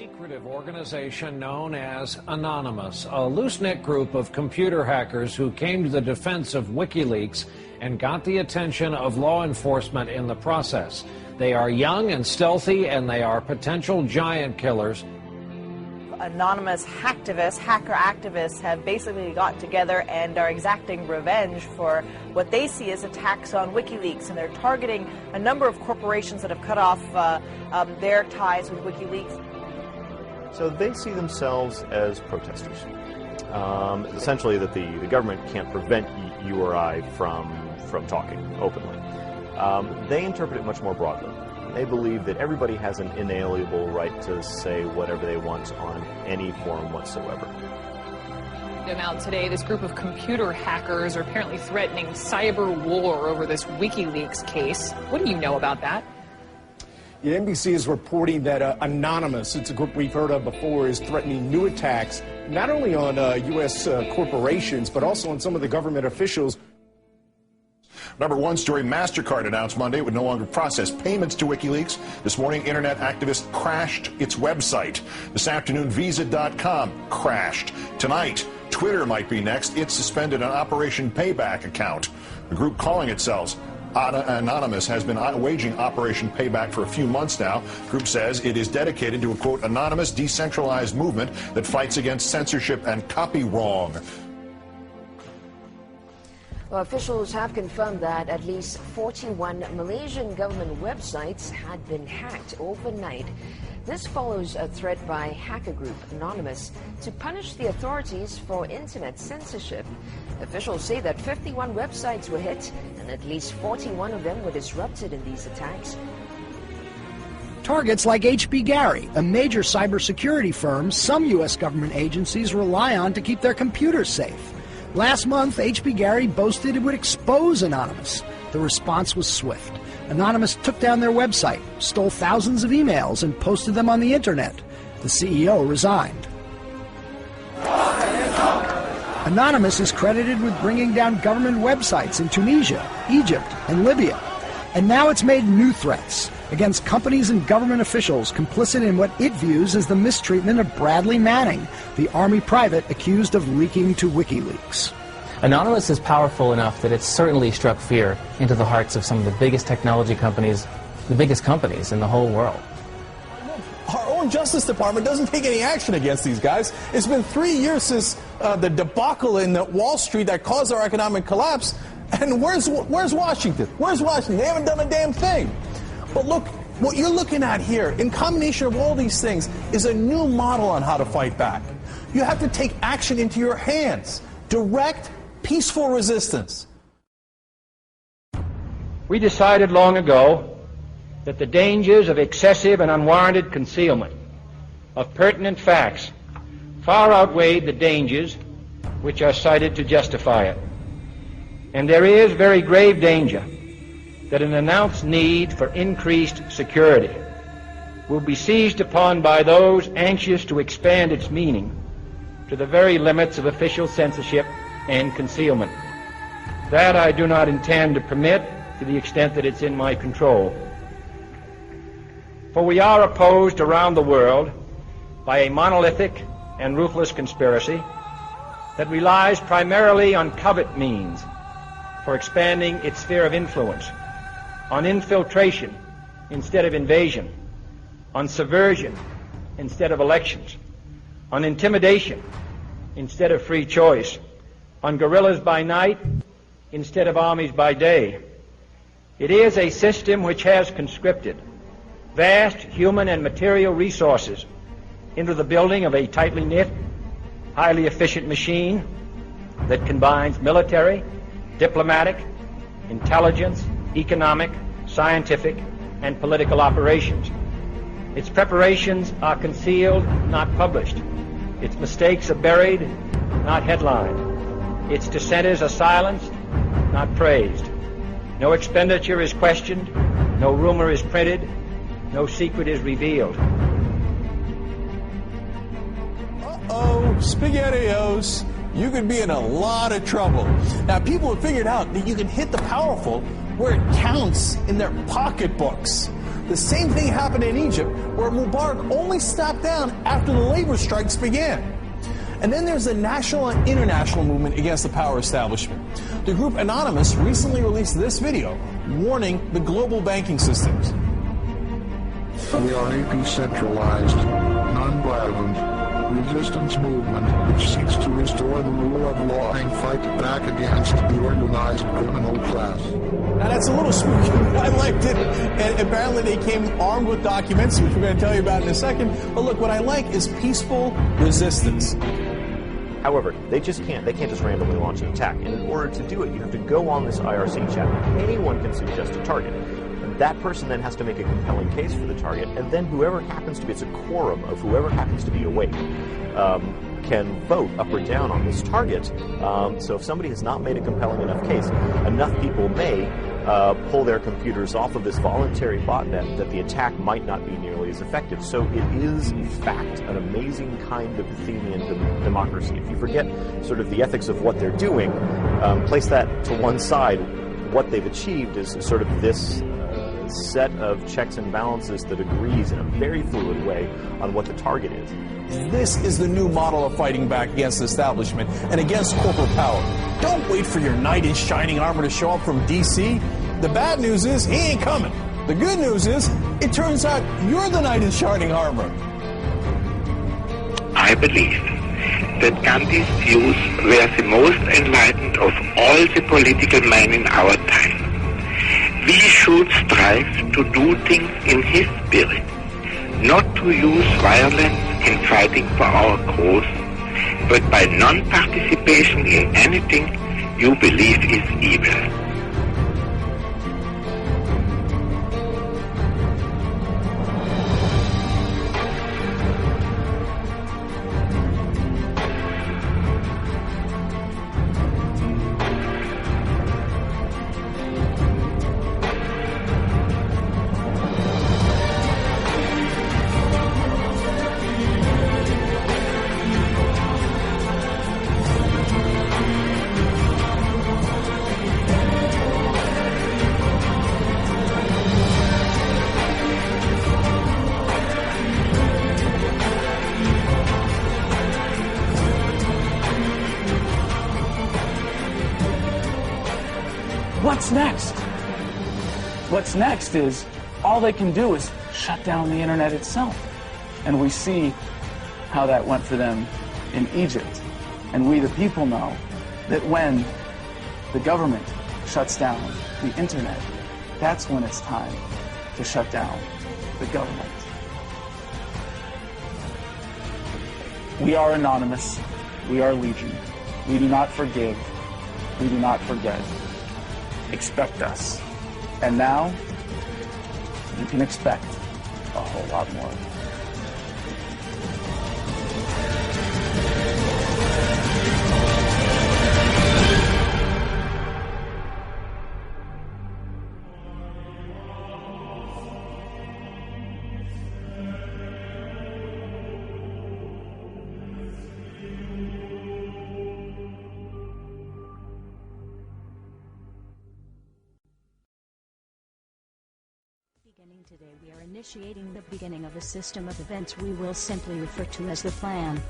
secretive organization known as Anonymous, a loose-knit group of computer hackers who came to the defense of WikiLeaks and got the attention of law enforcement in the process. They are young and stealthy, and they are potential giant killers. Anonymous hacker activists have basically got together and are exacting revenge for what they see as attacks on WikiLeaks, and they're targeting a number of corporations that have cut off their ties with WikiLeaks. So they see themselves as protesters. Essentially that the government can't prevent you or I from talking openly. They interpret it much more broadly. They believe that everybody has an inalienable right to say whatever they want on any forum whatsoever. Out today, this group of computer hackers are apparently threatening cyber war over this WikiLeaks case. What do you know about that? Yeah, NBC is reporting that Anonymous, it's a group we've heard of before, is threatening new attacks not only on U.S. corporations, but also on some of the government officials. Number one story, MasterCard announced Monday it would no longer process payments to WikiLeaks. This morning, internet activists crashed its website. This afternoon, Visa.com crashed. Tonight, Twitter might be next. It suspended an Operation Payback account. The group calling itself Anonymous has been waging Operation Payback for a few months now. The group says it is dedicated to a, quote, anonymous, decentralized movement that fights against censorship and copy wrong. Well, officials have confirmed that at least 41 Malaysian government websites had been hacked overnight. This follows a threat by hacker group Anonymous to punish the authorities for internet censorship. Officials say that 51 websites were hit and at least 41 of them were disrupted in these attacks. Targets like H.B. Gary, a major cybersecurity firm some U.S. government agencies rely on to keep their computers safe. Last month, H.B. Gary boasted it would expose Anonymous. The response was swift. Anonymous took down their website, stole thousands of emails, and posted them on the internet. The CEO resigned. Anonymous is credited with bringing down government websites in Tunisia, Egypt, and Libya. And now it's made new threats against companies and government officials complicit in what it views as the mistreatment of Bradley Manning, the Army private accused of leaking to WikiLeaks. Anonymous is powerful enough that it's certainly struck fear into the hearts of some of the biggest technology companies, the biggest companies in the whole world. Our own Justice Department doesn't take any action against these guys. It's been 3 years since the debacle in Wall Street that caused our economic collapse. And where's Washington? Where's Washington? They haven't done a damn thing. But look, what you're looking at here, in combination of all these things, is a new model on how to fight back. You have to take action into your hands. Direct, peaceful resistance. We decided long ago that the dangers of excessive and unwarranted concealment of pertinent facts far outweighed the dangers which are cited to justify it. And there is very grave danger that an announced need for increased security will be seized upon by those anxious to expand its meaning to the very limits of official censorship and concealment. That I do not intend to permit to the extent that it's in my control. For we are opposed around the world by a monolithic and ruthless conspiracy that relies primarily on covert means for expanding its sphere of influence, on infiltration instead of invasion, on subversion instead of elections, on intimidation instead of free choice, on guerrillas by night instead of armies by day. It is a system which has conscripted vast human and material resources into the building of a tightly knit, highly efficient machine that combines military, diplomatic, intelligence, economic, scientific, and political operations. Its preparations are concealed, not published. Its mistakes are buried, not headlined. Its dissenters are silenced, not praised. No expenditure is questioned, no rumor is printed, no secret is revealed. Uh-oh, SpaghettiOs. You could be in a lot of trouble. Now, people have figured out that you can hit the powerful where it counts in their pocketbooks. The same thing happened in Egypt, where Mubarak only stepped down after the labor strikes began. And then there's the national and international movement against the power establishment. The group Anonymous recently released this video warning the global banking systems. We are a decentralized, non-violent resistance movement which seeks to restore the rule of law and fight back against the organized criminal class. Now that's a little spooky, but I liked it. And apparently they came armed with documents, which we're going to tell you about in a second. But look, what I like is peaceful resistance. However, they can't just randomly launch an attack. And in order to do it, you have to go on this IRC chat. Anyone can suggest a target. That person then has to make a compelling case for the target, and then whoever happens to be, it's a quorum of whoever happens to be awake, can vote up or down on this target. So if somebody has not made a compelling enough case, enough people may pull their computers off of this voluntary botnet that the attack might not be nearly as effective. So it is, in fact, an amazing kind of Athenian democracy. If you forget sort of the ethics of what they're doing, place that to one side, what they've achieved is sort of this set of checks and balances that agrees in a very fluid way on what the target is. This is the new model of fighting back against the establishment and against corporate power. Don't wait for your knight in shining armor to show up from D.C. The bad news is he ain't coming. The good news is it turns out you're the knight in shining armor. I believe that Gandhi's views were the most enlightened of all the political men in our time. We should strive to do things in his spirit, not to use violence in fighting for our cause, but by non-participation in anything you believe is evil. What's next? What's next is all they can do is shut down the internet itself. And we see how that went for them in Egypt. And we, the people, know that when the government shuts down the internet, that's when it's time to shut down the government. We are Anonymous. We are Legion. We do not forgive. We do not forget. Expect us. And now, you can expect a whole lot more. Today we are initiating the beginning of a system of events we will simply refer to as the Plan.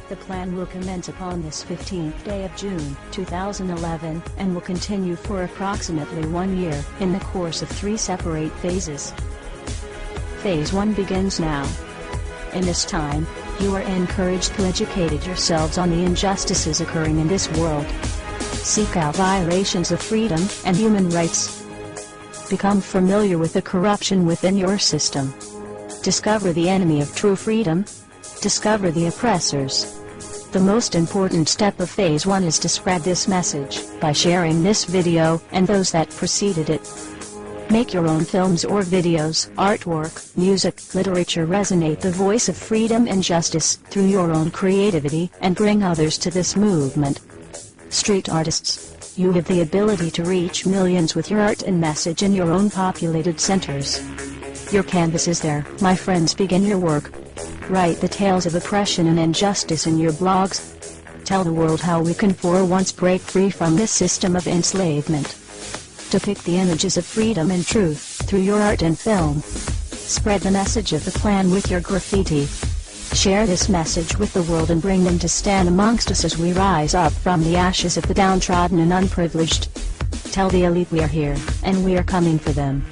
The Plan will commence upon this 15th day of June, 2011, and will continue for approximately 1 year, in the course of 3 separate phases. Phase 1 begins now. In this time, you are encouraged to educate yourselves on the injustices occurring in this world. Seek out violations of freedom and human rights. Become familiar with the corruption within your system. Discover the enemy of true freedom. Discover the oppressors. The most important step of Phase 1 is to spread this message by sharing this video and those that preceded it. Make your own films or videos, artwork, music, literature resonate the voice of freedom and justice through your own creativity and bring others to this movement. Street artists, you have the ability to reach millions with your art and message in your own populated centers. Your canvas is there, my friends. Begin your work. Write the tales of oppression and injustice in your blogs. Tell the world how we can for once break free from this system of enslavement. Depict the images of freedom and truth through your art and film. Spread the message of the plan with your graffiti. Share this message with the world and bring them to stand amongst us as we rise up from the ashes of the downtrodden and unprivileged. Tell the elite we are here, and we are coming for them.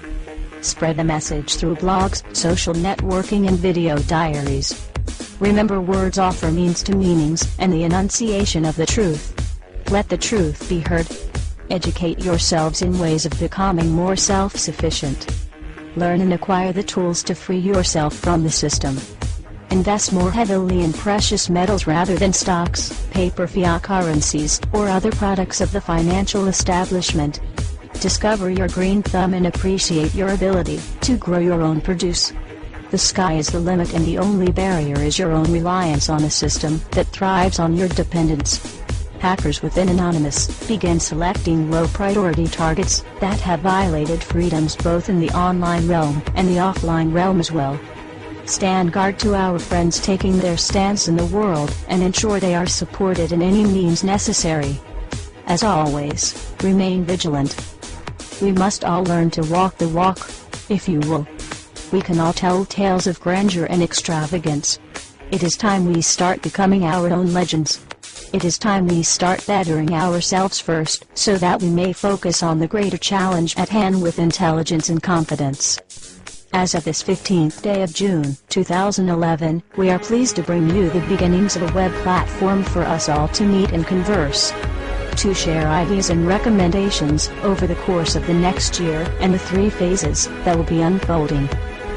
Spread the message through blogs, social networking and video diaries. Remember, words offer means to meanings, and the enunciation of the truth. Let the truth be heard. Educate yourselves in ways of becoming more self-sufficient. Learn and acquire the tools to free yourself from the system. Invest more heavily in precious metals rather than stocks, paper fiat currencies, or other products of the financial establishment. Discover your green thumb and appreciate your ability to grow your own produce. The sky is the limit, and the only barrier is your own reliance on a system that thrives on your dependence. Hackers within Anonymous begin selecting low-priority targets that have violated freedoms both in the online realm and the offline realm as well. Stand guard to our friends taking their stance in the world, and ensure they are supported in any means necessary. As always, remain vigilant. We must all learn to walk the walk, if you will. We can all tell tales of grandeur and extravagance. It is time we start becoming our own legends. It is time we start bettering ourselves first, so that we may focus on the greater challenge at hand with intelligence and confidence. As of this 15th day of June, 2011, we are pleased to bring you the beginnings of a web platform for us all to meet and converse. To share ideas and recommendations over the course of the next year and the 3 phases that will be unfolding.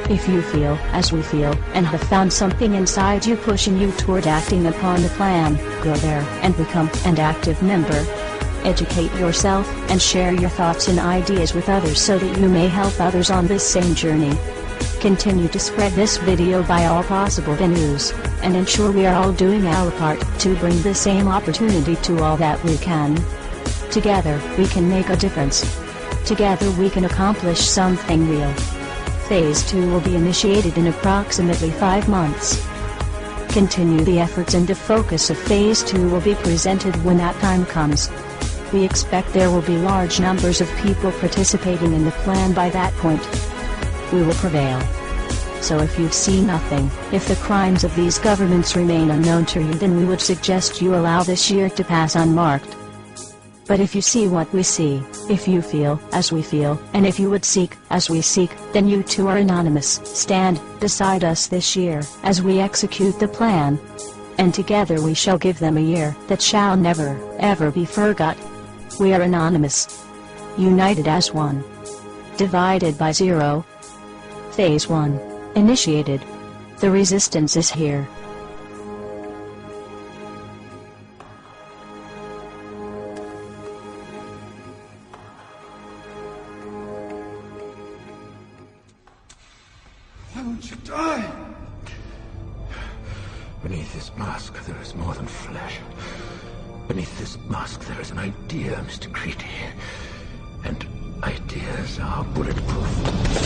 If you feel, as we feel, and have found something inside you pushing you toward acting upon the plan, go there and become an active member. Educate yourself and share your thoughts and ideas with others so that you may help others on this same journey. Continue to spread this video by all possible venues, and ensure we are all doing our part to bring the same opportunity to all that we can. Together, we can make a difference. Together we can accomplish something real. Phase 2 will be initiated in approximately 5 months. Continue the efforts, and the focus of Phase 2 will be presented when that time comes. We expect there will be large numbers of people participating in the plan by that point. We will prevail. So if you see nothing, if the crimes of these governments remain unknown to you, then we would suggest you allow this year to pass unmarked. But if you see what we see, if you feel as we feel, and if you would seek as we seek, then you too are anonymous. Stand beside us this year as we execute the plan. And together we shall give them a year that shall never, ever be forgot. We are anonymous. United as one. Divided by zero. Phase 1. Initiated. The resistance is here. Why won't you die? Beneath this mask, there is more than flesh. Beneath this mask, there is an idea, Mr. Creedy. And ideas are bulletproof.